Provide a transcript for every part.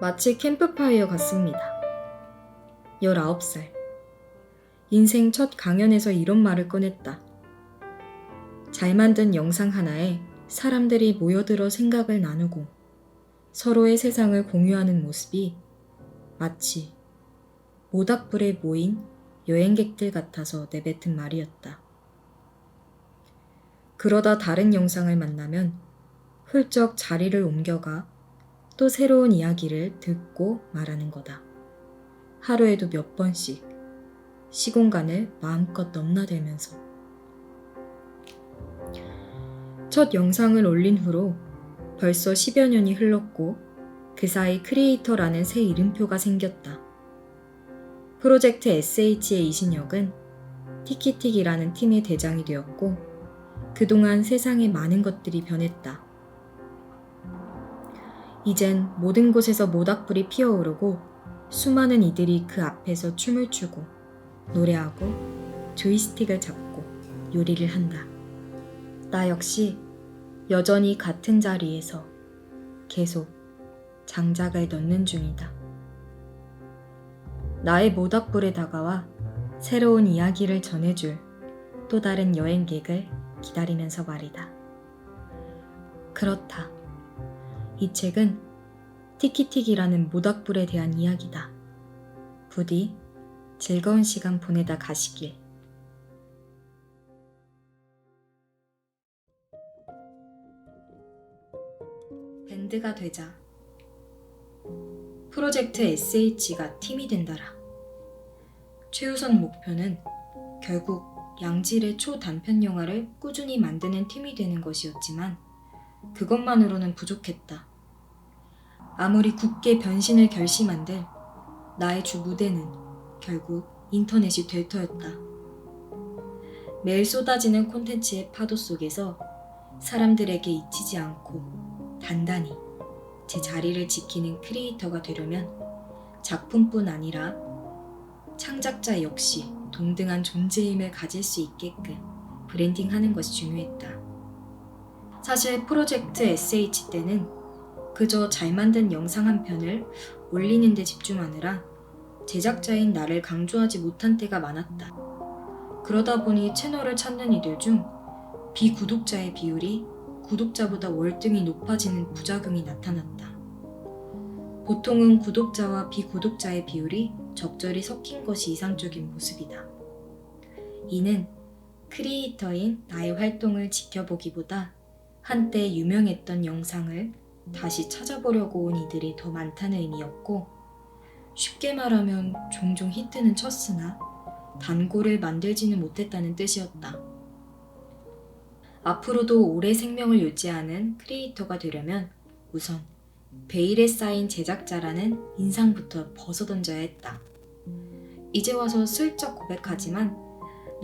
마치 캠프파이어 같습니다. 19살. 인생 첫 강연에서 이런 말을 꺼냈다. 잘 만든 영상 하나에 사람들이 모여들어 생각을 나누고 서로의 세상을 공유하는 모습이 마치 모닥불에 모인 여행객들 같아서 내뱉은 말이었다. 그러다 다른 영상을 만나면 훌쩍 자리를 옮겨가 또 새로운 이야기를 듣고 말하는 거다. 하루에도 몇 번씩 시공간을 마음껏 넘나들면서. 첫 영상을 올린 후로 벌써 10여 년이 흘렀고 그 사이 크리에이터라는 새 이름표가 생겼다. 프로젝트 SH의 이신혁은 티키틱이라는 팀의 대장이 되었고 그동안 세상에 많은 것들이 변했다. 이젠 모든 곳에서 모닥불이 피어오르고 수많은 이들이 그 앞에서 춤을 추고 노래하고 조이스틱을 잡고 요리를 한다. 나 역시 여전히 같은 자리에서 계속 장작을 넣는 중이다. 나의 모닥불에 다가와 새로운 이야기를 전해줄 또 다른 여행객을 기다리면서 말이다. 그렇다. 이 책은 티키틱이라는 모닥불에 대한 이야기다. 부디 즐거운 시간 보내다 가시길. 밴드가 되자. 프로젝트 SH가 팀이 된다라. 최우선 목표는 결국 양질의 초단편 영화를 꾸준히 만드는 팀이 되는 것이었지만 그것만으로는 부족했다. 아무리 굳게 변신을 결심한들 나의 주 무대는 결국 인터넷이 될 터였다. 매일 쏟아지는 콘텐츠의 파도 속에서 사람들에게 잊히지 않고 단단히 제 자리를 지키는 크리에이터가 되려면 작품뿐 아니라 창작자 역시 동등한 존재임을 가질 수 있게끔 브랜딩하는 것이 중요했다. 사실 프로젝트 SH 때는 그저 잘 만든 영상 한 편을 올리는 데 집중하느라 제작자인 나를 강조하지 못한 때가 많았다. 그러다 보니 채널을 찾는 이들 중 비구독자의 비율이 구독자보다 월등히 높아지는 부작용이 나타났다. 보통은 구독자와 비구독자의 비율이 적절히 섞인 것이 이상적인 모습이다. 이는 크리에이터인 나의 활동을 지켜보기보다 한때 유명했던 영상을 다시 찾아보려고 온 이들이 더 많다는 의미였고, 쉽게 말하면 종종 히트는 쳤으나 단골을 만들지는 못했다는 뜻이었다. 앞으로도 오래 생명을 유지하는 크리에이터가 되려면 우선 베일에 쌓인 제작자라는 인상부터 벗어던져야 했다. 이제 와서 슬쩍 고백하지만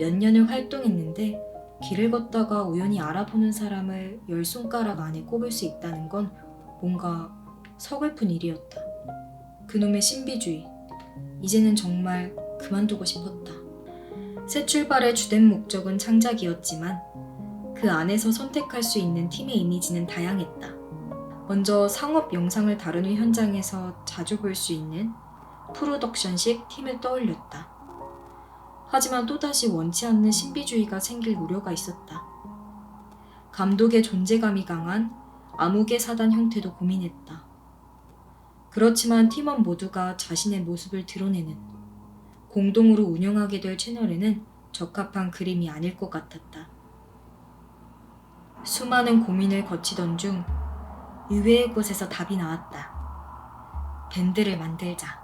몇 년을 활동했는데 길을 걷다가 우연히 알아보는 사람을 10손가락 안에 꼽을 수 있다는 건 뭔가 서글픈 일이었다. 그놈의 신비주의, 이제는 정말 그만두고 싶었다. 새 출발의 주된 목적은 창작이었지만 그 안에서 선택할 수 있는 팀의 이미지는 다양했다. 먼저 상업 영상을 다루는 현장에서 자주 볼 수 있는 프로덕션식 팀을 떠올렸다. 하지만 또다시 원치 않는 신비주의가 생길 우려가 있었다. 감독의 존재감이 강한 암흑의 사단 형태도 고민했다. 그렇지만 팀원 모두가 자신의 모습을 드러내는 공동으로 운영하게 될 채널에는 적합한 그림이 아닐 것 같았다. 수많은 고민을 거치던 중 의외의 곳에서 답이 나왔다. 밴드를 만들자.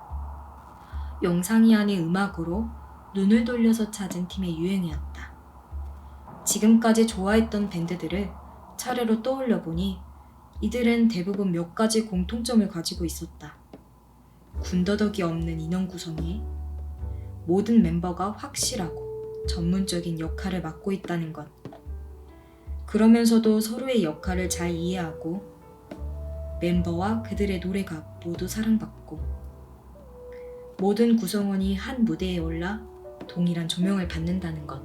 영상이 아닌 음악으로 눈을 돌려서 찾은 팀의 유행이었다. 지금까지 좋아했던 밴드들을 차례로 떠올려 보니 이들은 대부분 몇 가지 공통점을 가지고 있었다. 군더더기 없는 인원 구성에 모든 멤버가 확실하고 전문적인 역할을 맡고 있다는 것. 그러면서도 서로의 역할을 잘 이해하고 멤버와 그들의 노래가 모두 사랑받고 모든 구성원이 한 무대에 올라 동일한 조명을 받는다는 것.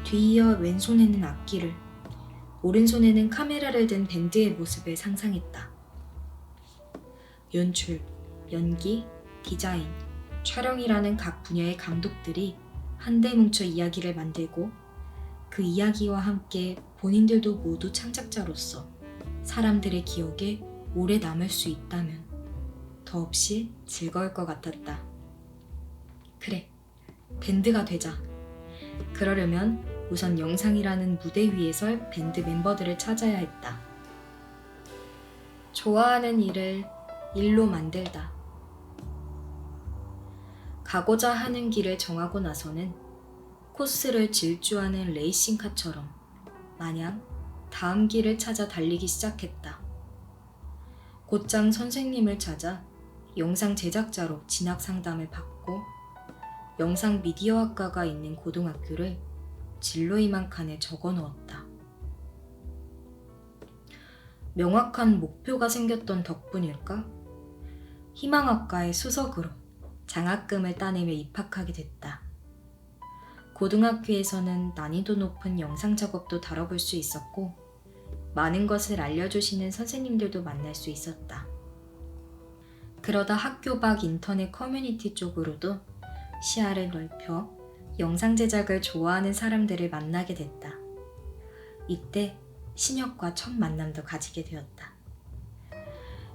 뒤이어 왼손에는 악기를, 오른손에는 카메라를 든 밴드의 모습을 상상했다. 연출, 연기, 디자인, 촬영이라는 각 분야의 감독들이 한데 뭉쳐 이야기를 만들고 그 이야기와 함께 본인들도 모두 창작자로서 사람들의 기억에 오래 남을 수 있다면 더없이 즐거울 것 같았다. 그래, 밴드가 되자. 그러려면 우선 영상이라는 무대 위에 설 밴드 멤버들을 찾아야 했다. 좋아하는 일을 일로 만들다. 가고자 하는 길을 정하고 나서는 코스를 질주하는 레이싱카처럼 마냥 다음 길을 찾아 달리기 시작했다. 곧장 선생님을 찾아 영상 제작자로 진학 상담을 받고 영상 미디어학과가 있는 고등학교를 진로희망 칸에 적어 놓았다. 명확한 목표가 생겼던 덕분일까? 희망학과의 수석으로 장학금을 따내며 입학하게 됐다. 고등학교에서는 난이도 높은 영상 작업도 다뤄볼 수 있었고 많은 것을 알려주시는 선생님들도 만날 수 있었다. 그러다 학교 밖 인터넷 커뮤니티 쪽으로도 시야를 넓혀 영상 제작을 좋아하는 사람들을 만나게 됐다. 이때 신혁과 첫 만남도 가지게 되었다.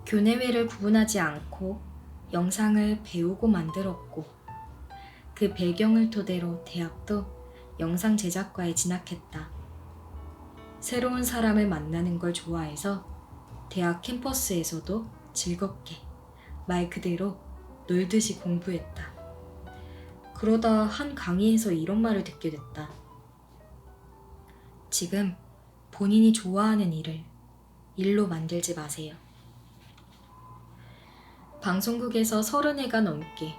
교내외를 구분하지 않고 영상을 배우고 만들었고 그 배경을 토대로 대학도 영상 제작과에 진학했다. 새로운 사람을 만나는 걸 좋아해서 대학 캠퍼스에서도 즐겁게 말 그대로 놀듯이 공부했다. 그러다 한 강의에서 이런 말을 듣게 됐다. 지금 본인이 좋아하는 일을 일로 만들지 마세요. 방송국에서 30회가 넘게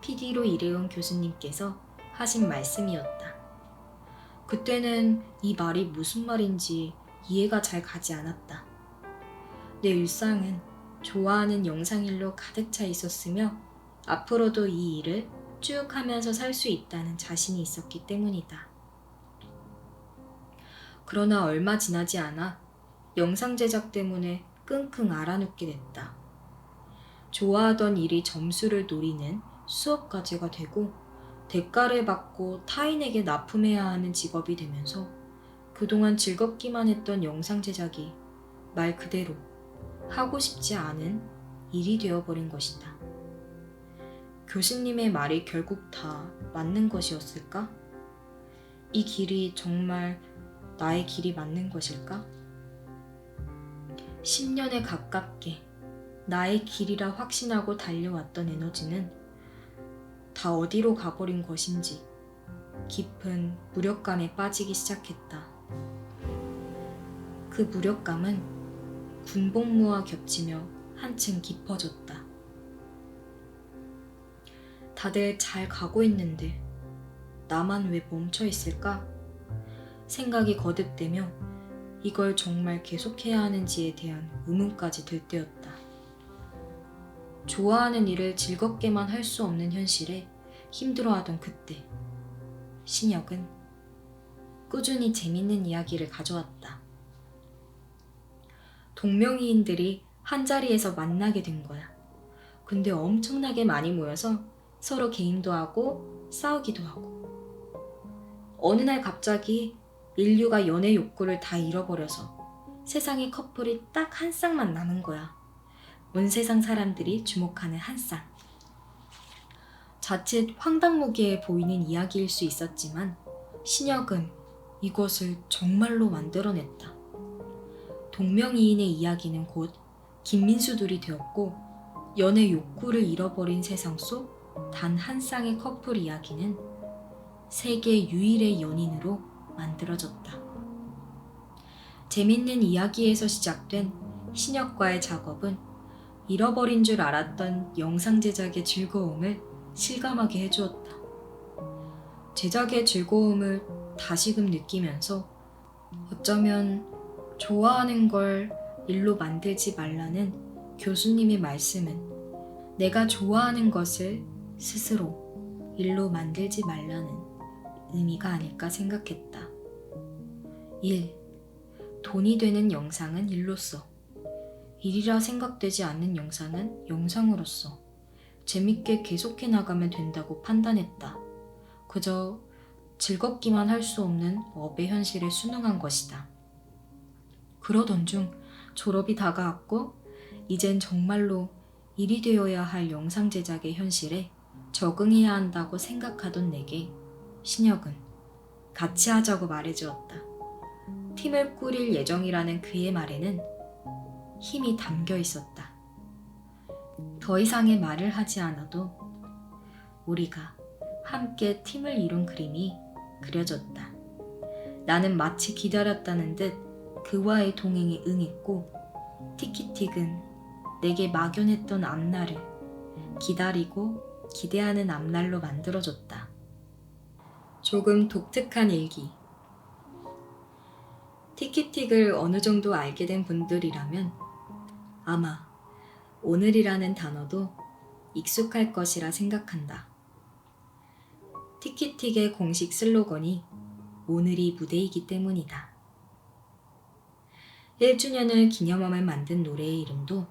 PD로 일해온 교수님께서 하신 말씀이었다. 그때는 이 말이 무슨 말인지 이해가 잘 가지 않았다. 내 일상은 좋아하는 영상일로 가득 차 있었으며 앞으로도 이 일을 쭉 하면서 살 수 있다는 자신이 있었기 때문이다. 그러나 얼마 지나지 않아 영상 제작 때문에 끙끙 앓아눕게 됐다. 좋아하던 일이 점수를 노리는 수업 과제가 되고 대가를 받고 타인에게 납품해야 하는 직업이 되면서 그동안 즐겁기만 했던 영상 제작이 말 그대로 하고 싶지 않은 일이 되어버린 것이다. 교수님의 말이 결국 다 맞는 것이었을까? 이 길이 정말 나의 길이 맞는 것일까? 10년에 가깝게 나의 길이라 확신하고 달려왔던 에너지는 다 어디로 가버린 것인지 깊은 무력감에 빠지기 시작했다. 그 무력감은 군복무와 겹치며 한층 깊어졌다. 다들 잘 가고 있는데 나만 왜 멈춰 있을까? 생각이 거듭되며 이걸 정말 계속해야 하는지에 대한 의문까지 들 때였다. 좋아하는 일을 즐겁게만 할 수 없는 현실에 힘들어하던 그때 신혁은 꾸준히 재밌는 이야기를 가져왔다. 동명이인들이 한자리에서 만나게 된 거야. 근데 엄청나게 많이 모여서 서로 게임도 하고 싸우기도 하고 어느 날 갑자기 인류가 연애 욕구를 다 잃어버려서 세상에 커플이 딱 한 쌍만 남은 거야. 온 세상 사람들이 주목하는 한 쌍. 자칫 황당무계해 보이는 이야기일 수 있었지만 신혁은 이것을 정말로 만들어냈다. 동명이인의 이야기는 곧 김민수들이 되었고 연애 욕구를 잃어버린 세상 속 단 한 쌍의 커플 이야기는 세계 유일의 연인으로 만들어졌다. 재밌는 이야기에서 시작된 신혁과의 작업은 잃어버린 줄 알았던 영상 제작의 즐거움을 실감하게 해주었다. 제작의 즐거움을 다시금 느끼면서 어쩌면 좋아하는 걸 일로 만들지 말라는 교수님의 말씀은 내가 좋아하는 것을 스스로 일로 만들지 말라는 의미가 아닐까 생각했다. 1. 돈이 되는 영상은 일로써 일이라 생각되지 않는 영상은 영상으로서 재밌게 계속해 나가면 된다고 판단했다. 그저 즐겁기만 할 수 없는 업의 현실에 순응한 것이다. 그러던 중 졸업이 다가왔고 이젠 정말로 일이 되어야 할 영상 제작의 현실에 적응해야 한다고 생각하던 내게 신혁은 같이 하자고 말해주었다. 팀을 꾸릴 예정이라는 그의 말에는 힘이 담겨 있었다. 더 이상의 말을 하지 않아도 우리가 함께 팀을 이룬 그림이 그려졌다. 나는 마치 기다렸다는 듯 그와의 동행에 응했고 티키틱은 내게 막연했던 앞날을 기다리고 기대하는 앞날로 만들어줬다. 조금 독특한 일기. 티키틱을 어느 정도 알게 된 분들이라면 아마 오늘이라는 단어도 익숙할 것이라 생각한다. 티키틱의 공식 슬로건이 오늘이 무대이기 때문이다. 1주년을 기념하며 만든 노래의 이름도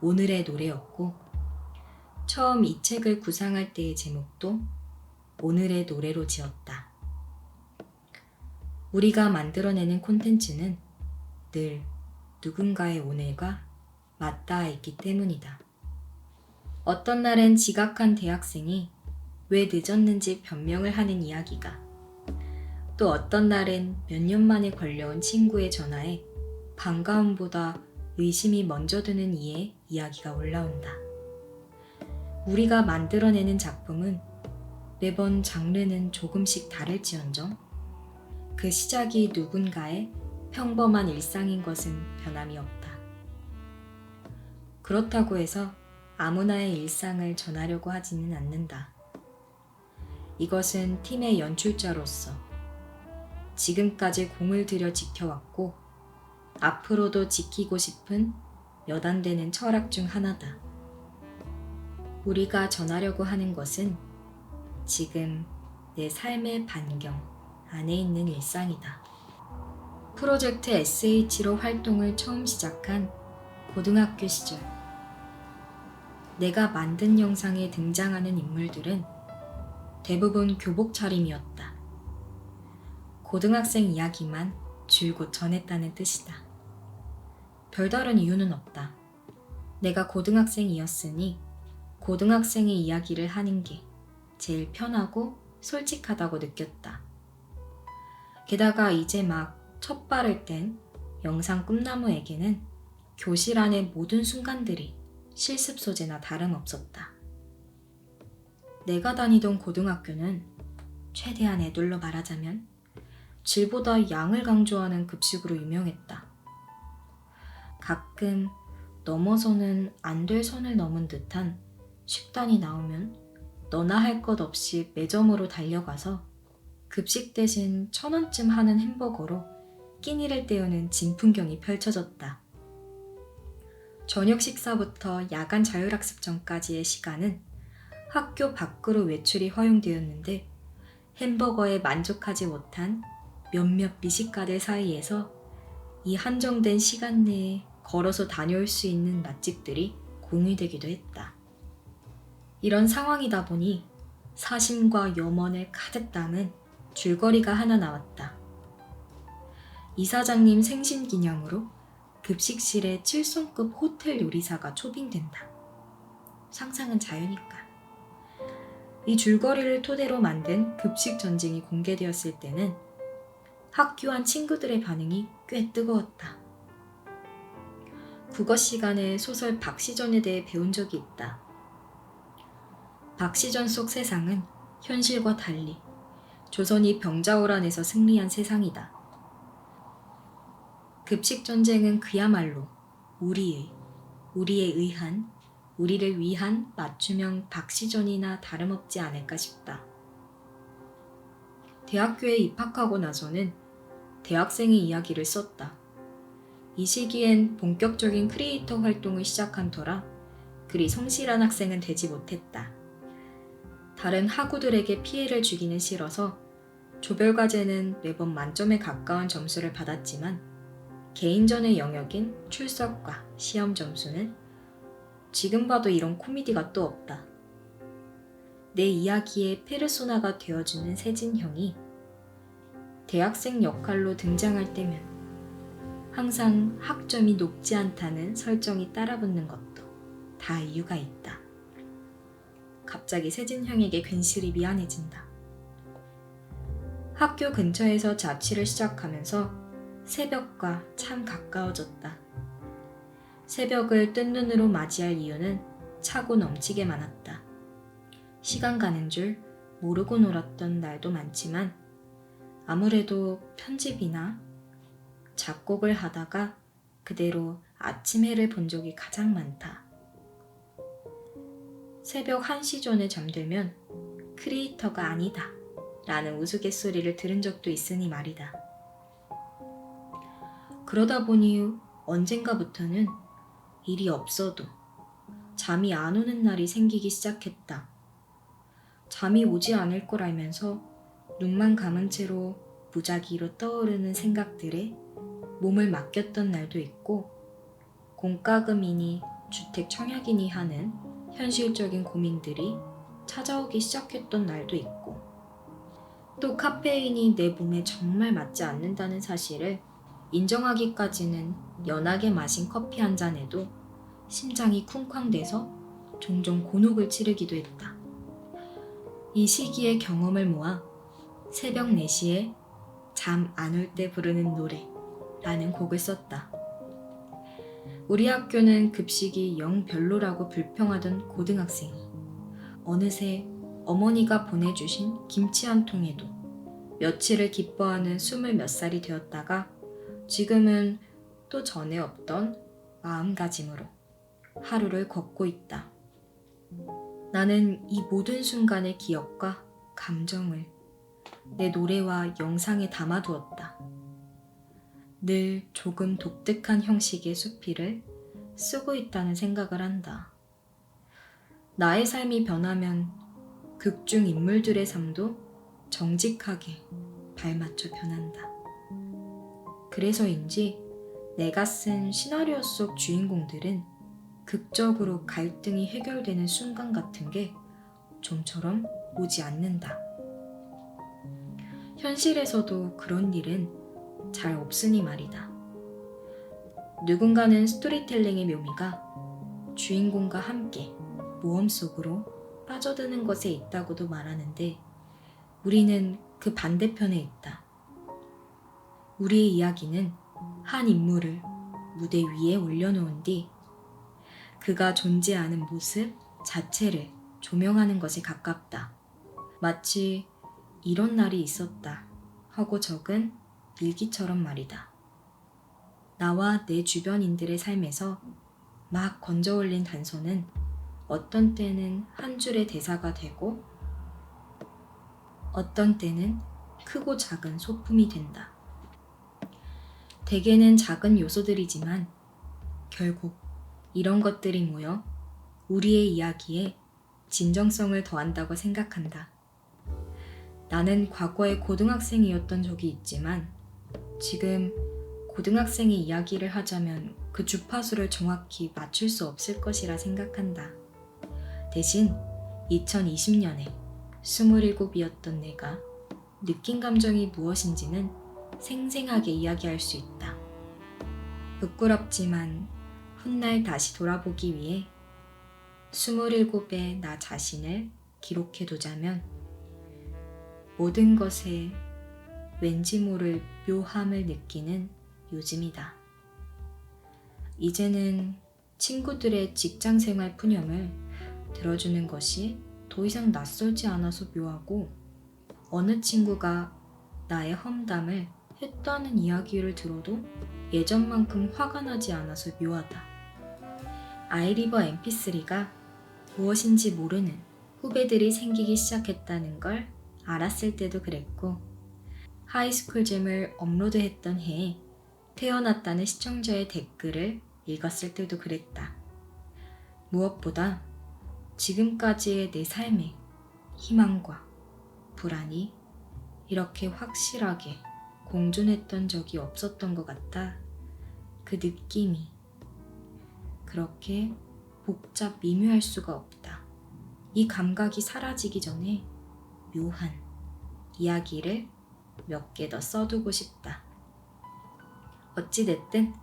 오늘의 노래였고 처음 이 책을 구상할 때의 제목도 오늘의 노래로 지었다. 우리가 만들어내는 콘텐츠는 늘 누군가의 오늘과 맞닿아 있기 때문이다. 어떤 날엔 지각한 대학생이 왜 늦었는지 변명을 하는 이야기가, 또 어떤 날엔 몇 년 만에 걸려온 친구의 전화에 반가움보다 의심이 먼저 드는 이의 이야기가 올라온다. 우리가 만들어내는 작품은 매번 장르는 조금씩 다를지언정 그 시작이 누군가의 평범한 일상인 것은 변함이 없다. 그렇다고 해서 아무나의 일상을 전하려고 하지는 않는다. 이것은 팀의 연출자로서 지금까지 공을 들여 지켜왔고 앞으로도 지키고 싶은 몇 안 되는 철학 중 하나다. 우리가 전하려고 하는 것은 지금 내 삶의 반경 안에 있는 일상이다. 프로젝트 SH로 활동을 처음 시작한 고등학교 시절, 내가 만든 영상에 등장하는 인물들은 대부분 교복 차림이었다. 고등학생 이야기만 줄곧 전했다는 뜻이다. 별다른 이유는 없다. 내가 고등학생이었으니 고등학생의 이야기를 하는 게 제일 편하고 솔직하다고 느꼈다. 게다가 이제 막 첫 발을 뗀 영상 꿈나무에게는 교실 안의 모든 순간들이 실습 소재나 다름없었다. 내가 다니던 고등학교는 최대한 애둘러 말하자면 질보다 양을 강조하는 급식으로 유명했다. 가끔 넘어서는 안 될 선을 넘은 듯한 식단이 나오면 너나 할 것 없이 매점으로 달려가서 급식 대신 1,000원쯤 하는 햄버거로 끼니를 때우는 진풍경이 펼쳐졌다. 저녁 식사부터 야간 자율학습 전까지의 시간은 학교 밖으로 외출이 허용되었는데 햄버거에 만족하지 못한 몇몇 미식가들 사이에서 이 한정된 시간 내에 걸어서 다녀올 수 있는 맛집들이 공유되기도 했다. 이런 상황이다 보니 사심과 염원을 가득 담은 줄거리가 하나 나왔다. 이사장님 생신 기념으로 급식실에 7성급 호텔 요리사가 초빙된다. 상상은 자유니까. 이 줄거리를 토대로 만든 급식 전쟁이 공개되었을 때는 학교 안 친구들의 반응이 꽤 뜨거웠다. 국어 시간에 소설 박시전에 대해 배운 적이 있다. 박시전 속 세상은 현실과 달리 조선이 병자호란에서 승리한 세상이다. 급식 전쟁은 그야말로 우리에 의한, 우리를 위한 맞춤형 박시전이나 다름없지 않을까 싶다. 대학교에 입학하고 나서는 대학생의 이야기를 썼다. 이 시기엔 본격적인 크리에이터 활동을 시작한 터라 그리 성실한 학생은 되지 못했다. 다른 학우들에게 피해를 주기는 싫어서 조별과제는 매번 만점에 가까운 점수를 받았지만 개인전의 영역인 출석과 시험 점수는 지금 봐도 이런 코미디가 또 없다. 내 이야기의 페르소나가 되어주는 세진 형이 대학생 역할로 등장할 때면 항상 학점이 높지 않다는 설정이 따라붙는 것도 다 이유가 있다. 갑자기 세진 형에게 괜시리 미안해진다. 학교 근처에서 자취를 시작하면서 새벽과 참 가까워졌다. 새벽을 뜬 눈으로 맞이할 이유는 차고 넘치게 많았다. 시간 가는 줄 모르고 놀았던 날도 많지만 아무래도 편집이나 작곡을 하다가 그대로 아침 해를 본 적이 가장 많다. 새벽 1시 전에 잠들면 크리에이터가 아니다 라는 우스갯소리를 들은 적도 있으니 말이다. 그러다 보니 언젠가부터는 일이 없어도 잠이 안 오는 날이 생기기 시작했다. 잠이 오지 않을 걸 알면서 눈만 감은 채로 무작위로 떠오르는 생각들에 몸을 맡겼던 날도 있고 공과금이니 주택 청약이니 하는 현실적인 고민들이 찾아오기 시작했던 날도 있고 또 카페인이 내 몸에 정말 맞지 않는다는 사실을 인정하기까지는 연하게 마신 커피 한 잔에도 심장이 쿵쾅대서 종종 곤혹을 치르기도 했다. 이 시기의 경험을 모아 새벽 4시에 잠 안 올 때 부르는 노래라는 곡을 썼다. 우리 학교는 급식이 영 별로라고 불평하던 고등학생이 어느새 어머니가 보내주신 김치 한 통에도 며칠을 기뻐하는 20몇 살이 되었다가 지금은 또 전에 없던 마음가짐으로 하루를 걷고 있다. 나는 이 모든 순간의 기억과 감정을 내 노래와 영상에 담아두었다. 늘 조금 독특한 형식의 수필을 쓰고 있다는 생각을 한다. 나의 삶이 변하면 극중 인물들의 삶도 정직하게 발맞춰 변한다. 그래서인지 내가 쓴 시나리오 속 주인공들은 극적으로 갈등이 해결되는 순간 같은 게 좀처럼 오지 않는다. 현실에서도 그런 일은 잘 없으니 말이다. 누군가는 스토리텔링의 묘미가 주인공과 함께 모험 속으로 빠져드는 것에 있다고도 말하는데 우리는 그 반대편에 있다. 우리의 이야기는 한 인물을 무대 위에 올려놓은 뒤 그가 존재하는 모습 자체를 조명하는 것에 가깝다. 마치 이런 날이 있었다 하고 적은 일기처럼 말이다. 나와 내 주변인들의 삶에서 막 건져올린 단서는 어떤 때는 한 줄의 대사가 되고 어떤 때는 크고 작은 소품이 된다. 대개는 작은 요소들이지만 결국 이런 것들이 모여 우리의 이야기에 진정성을 더한다고 생각한다. 나는 과거에 고등학생이었던 적이 있지만 지금 고등학생의 이야기를 하자면 그 주파수를 정확히 맞출 수 없을 것이라 생각한다. 대신 2020년에 27이었던 내가 느낀 감정이 무엇인지는 생생하게 이야기할 수 있다. 부끄럽지만 훗날 다시 돌아보기 위해 27의 나 자신을 기록해두자면 모든 것에 왠지 모를 묘함을 느끼는 요즘이다. 이제는 친구들의 직장생활 푸념을 들어주는 것이 더 이상 낯설지 않아서 묘하고 어느 친구가 나의 험담을 했다는 이야기를 들어도 예전만큼 화가 나지 않아서 묘하다. 아이리버 mp3가 무엇인지 모르는 후배들이 생기기 시작했다는 걸 알았을 때도 그랬고 하이스쿨잼을 업로드했던 해에 태어났다는 시청자의 댓글을 읽었을 때도 그랬다. 무엇보다 지금까지의 내 삶에 희망과 불안이 이렇게 확실하게 공존했던 적이 없었던 것 같다 그 느낌이 그렇게 복잡 미묘할 수가 없다. 이 감각이 사라지기 전에 묘한 이야기를 몇 개 더 써두고 싶다. 어찌됐든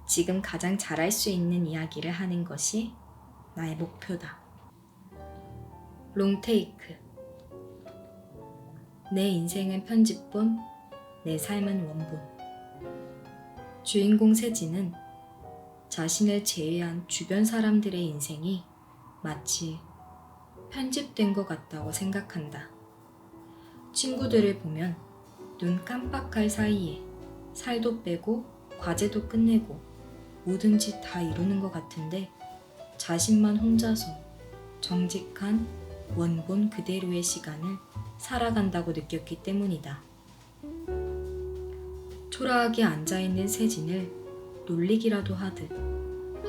지금 가장 잘할 수 있는 이야기를 하는 것이 나의 목표다. 롱테이크. 내 인생은 편집본, 내 삶은 원본. 주인공 세진은 자신을 제외한 주변 사람들의 인생이 마치 편집된 것 같다고 생각한다. 친구들을 보면 눈 깜빡할 사이에 살도 빼고 과제도 끝내고 뭐든지 다 이루는 것 같은데 자신만 혼자서 정직한 원본 그대로의 시간을 살아간다고 느꼈기 때문이다. 초라하게 앉아있는 세진을 놀리기라도 하듯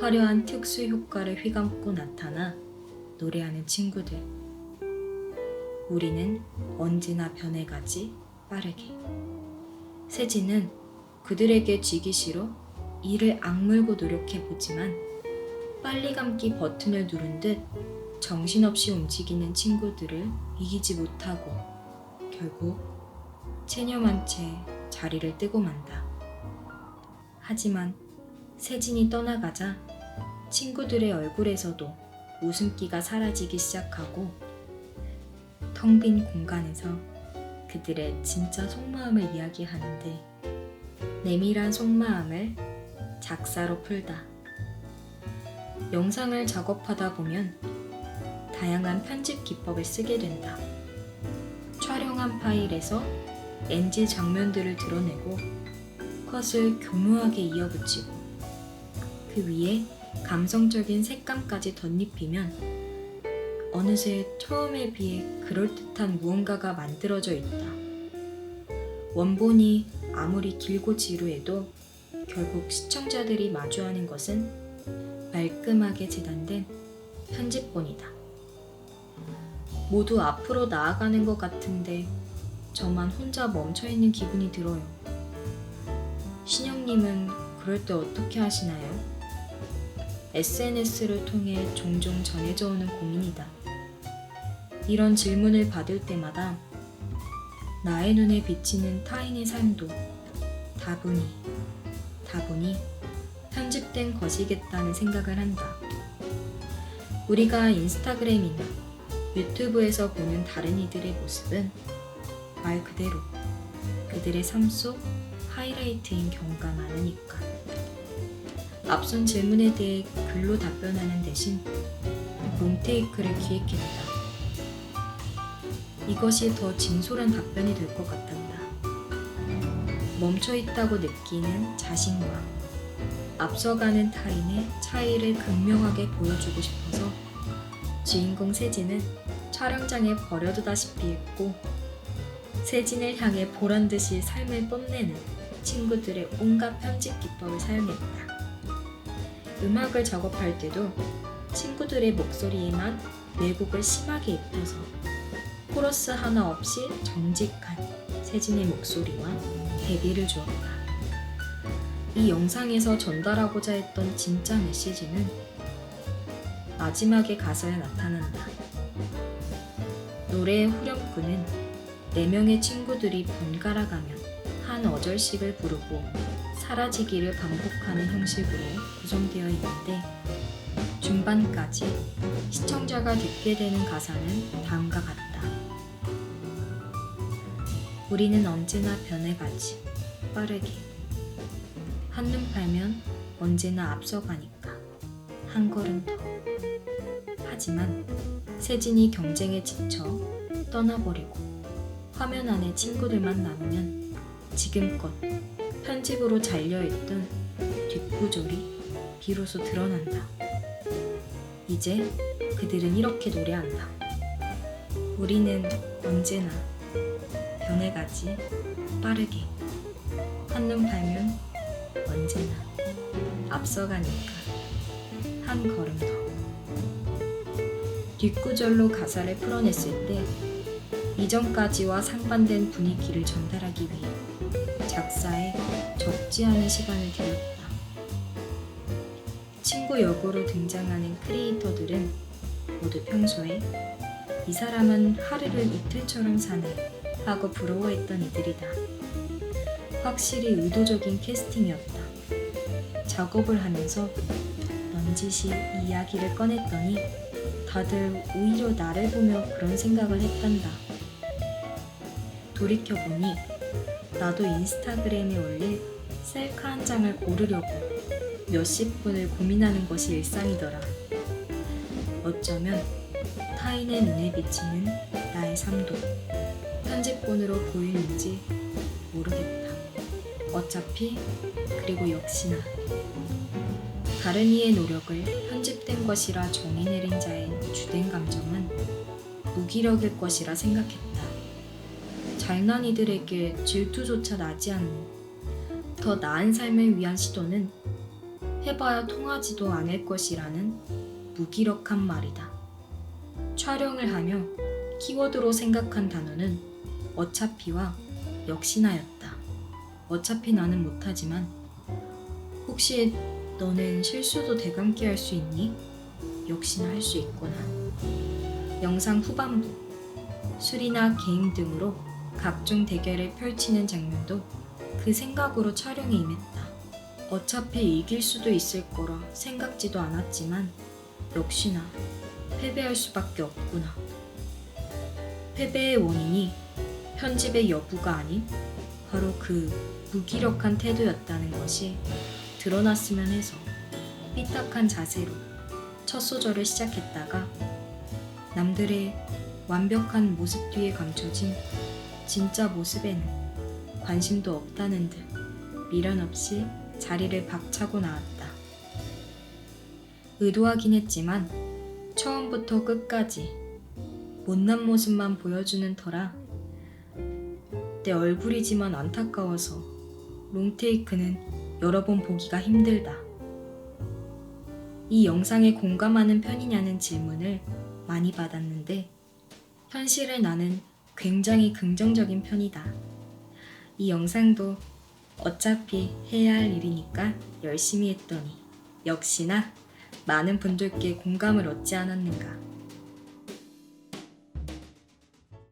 화려한 특수 효과를 휘감고 나타나 노래하는 친구들. 우리는 언제나 변해가지 빠르게. 세진은 그들에게 지기 싫어 이를 악물고 노력해보지만 빨리 감기 버튼을 누른 듯 정신없이 움직이는 친구들을 이기지 못하고 결국 체념한 채 자리를 뜨고 만다. 하지만 세진이 떠나가자 친구들의 얼굴에서도 웃음기가 사라지기 시작하고 텅 빈 공간에서 그들의 진짜 속마음을 이야기하는데 내밀한 속마음을 작사로 풀다. 영상을 작업하다 보면 다양한 편집 기법을 쓰게 된다. 촬영한 파일에서 NG 장면들을 드러내고 컷을 교묘하게 이어붙이고 그 위에 감성적인 색감까지 덧입히면 어느새 처음에 비해 그럴듯한 무언가가 만들어져 있다. 원본이 아무리 길고 지루해도 결국 시청자들이 마주하는 것은 말끔하게 재단된 편집본이다. 모두 앞으로 나아가는 것 같은데 저만 혼자 멈춰있는 기분이 들어요. 신영님은 그럴 때 어떻게 하시나요? SNS를 통해 종종 전해져 오는 고민이다. 이런 질문을 받을 때마다 나의 눈에 비치는 타인의 삶도 다분히 편집된 것이겠다는 생각을 한다. 우리가 인스타그램이나 유튜브에서 보는 다른 이들의 모습은 말 그대로 그들의 삶 속 하이라이트인 경우가 많으니까. 앞선 질문에 대해 글로 답변하는 대신 롱테이크를 기획했다. 이것이 더 진솔한 답변이 될 것 같단다. 멈춰있다고 느끼는 자신과 앞서가는 타인의 차이를 극명하게 보여주고 싶어서 주인공 세진은 촬영장에 버려두다시피 했고 세진을 향해 보란듯이 삶을 뽐내는 친구들의 온갖 편집 기법을 사용했다. 음악을 작업할 때도 친구들의 목소리에만 왜곡을 심하게 입혀서 코러스 하나 없이 정직한 세진의 목소리와 대비를 주었다. 이 영상에서 전달하고자 했던 진짜 메시지는 마지막에 가사에 나타난다. 노래의 후렴구는 4명의 친구들이 번갈아 가며 한 어절씩을 부르고 사라지기를 반복하는 형식으로 구성되어 있는데 중반까지 시청자가 듣게 되는 가사는 다음과 같다. 우리는 언제나 변해가지 빠르게 한눈 팔면 언제나 앞서가니까 한 걸음 더. 하지만 세진이 경쟁에 지쳐 떠나버리고 화면 안에 친구들만 남으면 지금껏 편집으로 잘려있던 뒷구절이 비로소 드러난다. 이제 그들은 이렇게 노래한다. 우리는 언제나 변해가지 빠르게 한눈 팔면 언제나 앞서가니까 한 걸음 더. 뒷구절로 가사를 풀어냈을 때 이전까지와 상반된 분위기를 전달하기 위해 작사에 적지 않은 시간을 들였다. 친구 역으로 등장하는 크리에이터들은 모두 평소에 이 사람은 하루를 이틀처럼 사네 하고 부러워했던 이들이다. 확실히 의도적인 캐스팅이었다. 작업을 하면서 넌지시 이 이야기를 꺼냈더니 다들 오히려 나를 보며 그런 생각을 했단다. 돌이켜보니 나도 인스타그램에 올릴 셀카 한 장을 고르려고 몇십 분을 고민하는 것이 일상이더라. 어쩌면 타인의 눈에 비치는 나의 삶도 편집본으로 보이는지 모르겠다. 어차피 그리고 역시나 다른 이의 노력을 편집된 것이라 정의 내린 자의 주된 감정은 무기력일 것이라 생각했다. 잘난 이들에게 질투조차 나지 않는 더 나은 삶을 위한 시도는 해봐야 통하지도 않을 것이라는 무기력한 말이다. 촬영을 하며 키워드로 생각한 단어는 어차피와 역시나였다. 어차피 나는 못하지만 혹시 너는 실수도 대감게 할 수 있니? 역시나 할 수 있구나. 영상 후반부 술이나 게임 등으로 각종 대결을 펼치는 장면도 그 생각으로 촬영에 임했다. 어차피 이길 수도 있을 거라 생각지도 않았지만 역시나 패배할 수밖에 없구나. 패배의 원인이 편집의 여부가 아닌 바로 그 무기력한 태도였다는 것이 드러났으면 해서 삐딱한 자세로 첫 소절을 시작했다가 남들의 완벽한 모습 뒤에 감춰진 진짜 모습에는 관심도 없다는 듯 미련 없이 자리를 박차고 나왔다. 의도하긴 했지만 처음부터 끝까지 못난 모습만 보여주는 터라 내 얼굴이지만 안타까워서 롱테이크는 여러 번 보기가 힘들다. 이 영상에 공감하는 편이냐는 질문을 많이 받았는데 현실을 나는 굉장히 긍정적인 편이다. 이 영상도 어차피 해야 할 일이니까 열심히 했더니 역시나 많은 분들께 공감을 얻지 않았는가.